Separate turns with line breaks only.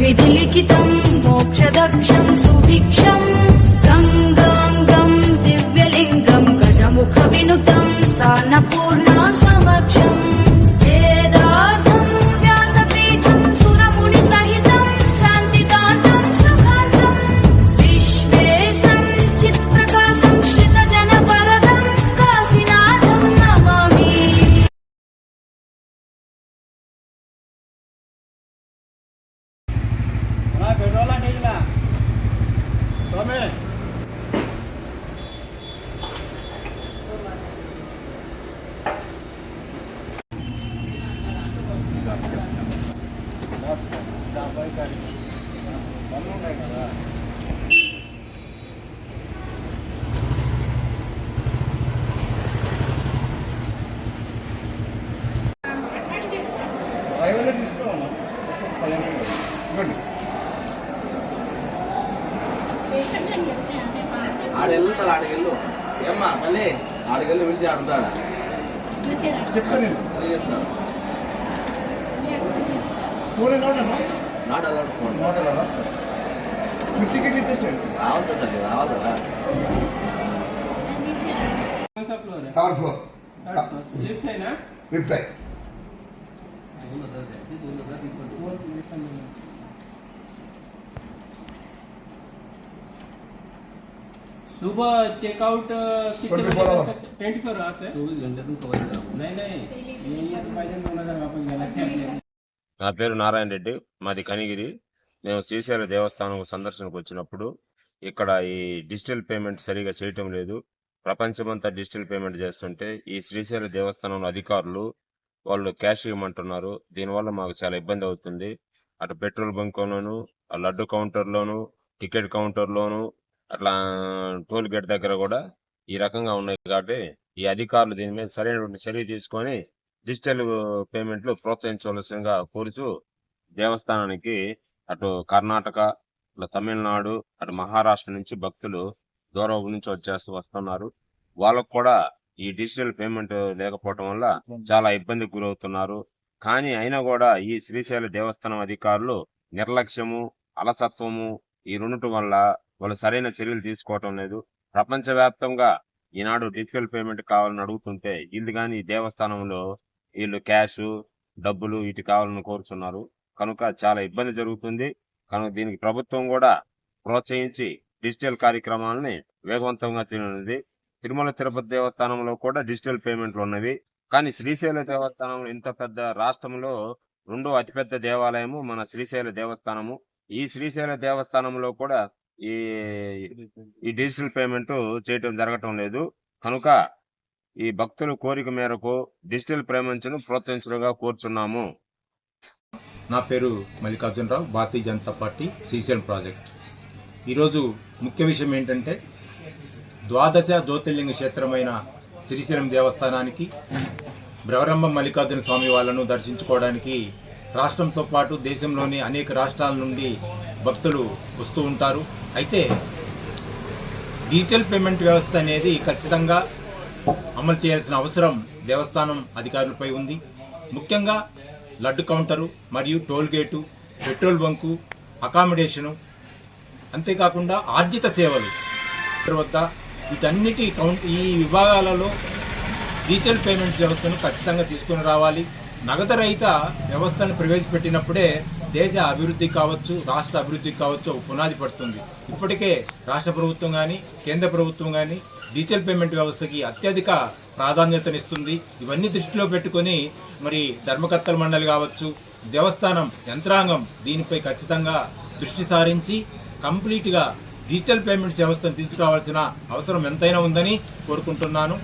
विधिलिखितं मोक्षदक्षं सुभिक्षं गङ्गाङ्गं दिव्यलिङ्गं गजमुखविनुतं सान्नपूर्णा समक्षम् वेदार्थं व्यासपीठं सुरमुनिसहितं शान्तिकान्तं सुखान्तं विश्वेशं चित्प्रकाशं श्रितजनवरदं काशीनाथं Namami.
Petrol diesel स्वामी
ఆడెళ్తాడు ఆడికెళ్ళు ఏమ్మా తల్లి ఆడికెళ్ళి పిలిచి ఆడుతాడా
చెప్తాను
నాట్ అలౌడ్ ఫోన్
టికెట్ ఇచ్చేసాడు
రావద్దు తల్లి రావాలి కదా
థర్డ్ ఫ్లోర్ లిఫ్ట్
सुबह चेकआउट
24 hours
24 आवर्स है 24 घंटे तुम कवर करो नहीं ये तो भाई 2000 वापस गया
నా పేరు నారాయణ రెడ్డి, మాది కనిగిరి. మేము శ్రీశైల దేవస్థానం సందర్శనకు వచ్చినప్పుడు ఇక్కడ ఈ డిజిటల్ పేమెంట్ సరిగా చేయటం లేదు. ప్రపంచమంతా డిజిటల్ పేమెంట్ చేస్తుంటే ఈ శ్రీశైల దేవస్థానంలో అధికారులు వాళ్ళు క్యాష్ ఇవ్వమంటున్నారు. దీనివల్ల మాకు చాలా ఇబ్బంది అవుతుంది. అటు పెట్రోల్ బంక్లోను, లడ్డు కౌంటర్లోను, టికెట్ కౌంటర్లోను, అట్లా టోల్ గేట్ దగ్గర కూడా ఈ రకంగా ఉన్నాయి. కాబట్టి ఈ అధికారులు దీని మీద సరైనటువంటి చర్య తీసుకొని డిజిటల్ పేమెంట్లు ప్రోత్సహించవలసిందిగా కోరుచు దేవస్థానానికి అటు కర్ణాటక, ఇట్లా తమిళనాడు, అటు మహారాష్ట్ర నుంచి భక్తులు దూరం నుంచి వస్తున్నారు. వాళ్ళకు కూడా ఈ డిజిటల్ పేమెంట్ లేకపోవటం వల్ల చాలా ఇబ్బందికి గురవుతున్నారు. కానీ అయినా కూడా ఈ శ్రీశైల దేవస్థానం అధికారులు నిర్లక్ష్యము, అలసత్వము ఈ రెండుటి వల్ల వాళ్ళు సరైన చర్యలు తీసుకోవటం లేదు. ప్రపంచవ్యాప్తంగా ఈనాడు డిజిటల్ పేమెంట్ కావాలని అడుగుతుంటే వీళ్ళు కానీ ఈ దేవస్థానంలో వీళ్ళు క్యాష్, డబ్బులు వీటి కావాలని కోరుచున్నారు. కనుక చాలా ఇబ్బంది జరుగుతుంది. కనుక దీనికి ప్రభుత్వం కూడా ప్రోత్సహించి డిజిటల్ కార్యక్రమాలని వేగవంతంగా చేయనున్నది. తిరుమల తిరుపతి దేవస్థానంలో కూడా డిజిటల్ పేమెంట్లు ఉన్నవి. కానీ శ్రీశైల దేవస్థానం ఇంత పెద్ద రాష్ట్రంలో రెండో అతిపెద్ద దేవాలయము మన శ్రీశైల దేవస్థానము. ఈ శ్రీశైల దేవస్థానంలో కూడా ఈ డిజిటల్ పేమెంట్ చేయటం జరగటం లేదు. కనుక ఈ భక్తుల కోరిక మేరకు డిజిటల్ పేమెంట్స్ ను ప్రోత్సహించడంగా కోరుచున్నాము.
నా పేరు మల్లికార్జునరావు, భారతీయ జనతా పార్టీ శ్రీశైలం ప్రాజెక్ట్. ఈరోజు ముఖ్య విషయం ఏంటంటే, ద్వాదశ జ్యోతిర్లింగ క్షేత్రమైన శ్రీశైలం దేవస్థానానికి బ్రవరంభ మల్లికార్జున స్వామి వాళ్ళను దర్శించుకోవడానికి రాష్ట్రంతో పాటు దేశంలోని అనేక రాష్ట్రాల నుండి భక్తులు వస్తూ ఉంటారు. అయితే డిజిటల్ పేమెంట్ వ్యవస్థ అనేది ఖచ్చితంగా అమలు చేయాల్సిన అవసరం దేవస్థానం అధికారులపై ఉంది. ముఖ్యంగా లడ్డు కౌంటరు మరియు toll gate, petrol bunk, accommodation, అంతేకాకుండా ఆర్జిత సేవలు వద్ద వీటన్నిటి ఈ విభాగాలలో డిజిటల్ పేమెంట్స్ వ్యవస్థను ఖచ్చితంగా తీసుకుని రావాలి. నగదు రహిత వ్యవస్థను ప్రవేశపెట్టినప్పుడే దేశ అభివృద్ధి కావచ్చు, రాష్ట్ర అభివృద్ధికి కావచ్చు ఒక పునాది పడుతుంది. ఇప్పటికే రాష్ట్ర ప్రభుత్వం కానీ కేంద్ర ప్రభుత్వం కానీ డిజిటల్ పేమెంట్ వ్యవస్థకి అత్యధిక ప్రాధాన్యతనిస్తుంది. ఇవన్నీ దృష్టిలో పెట్టుకొని మరి ధర్మకర్తల మండలి కావచ్చు, దేవస్థానం యంత్రాంగం దీనిపై ఖచ్చితంగా దృష్టి సారించి కంప్లీట్గా డిజిటల్ పేమెంట్స్ వ్యవస్థను తీసుకురావాల్సిన అవసరం ఎంతైనా ఉందని కోరుకుంటున్నాను.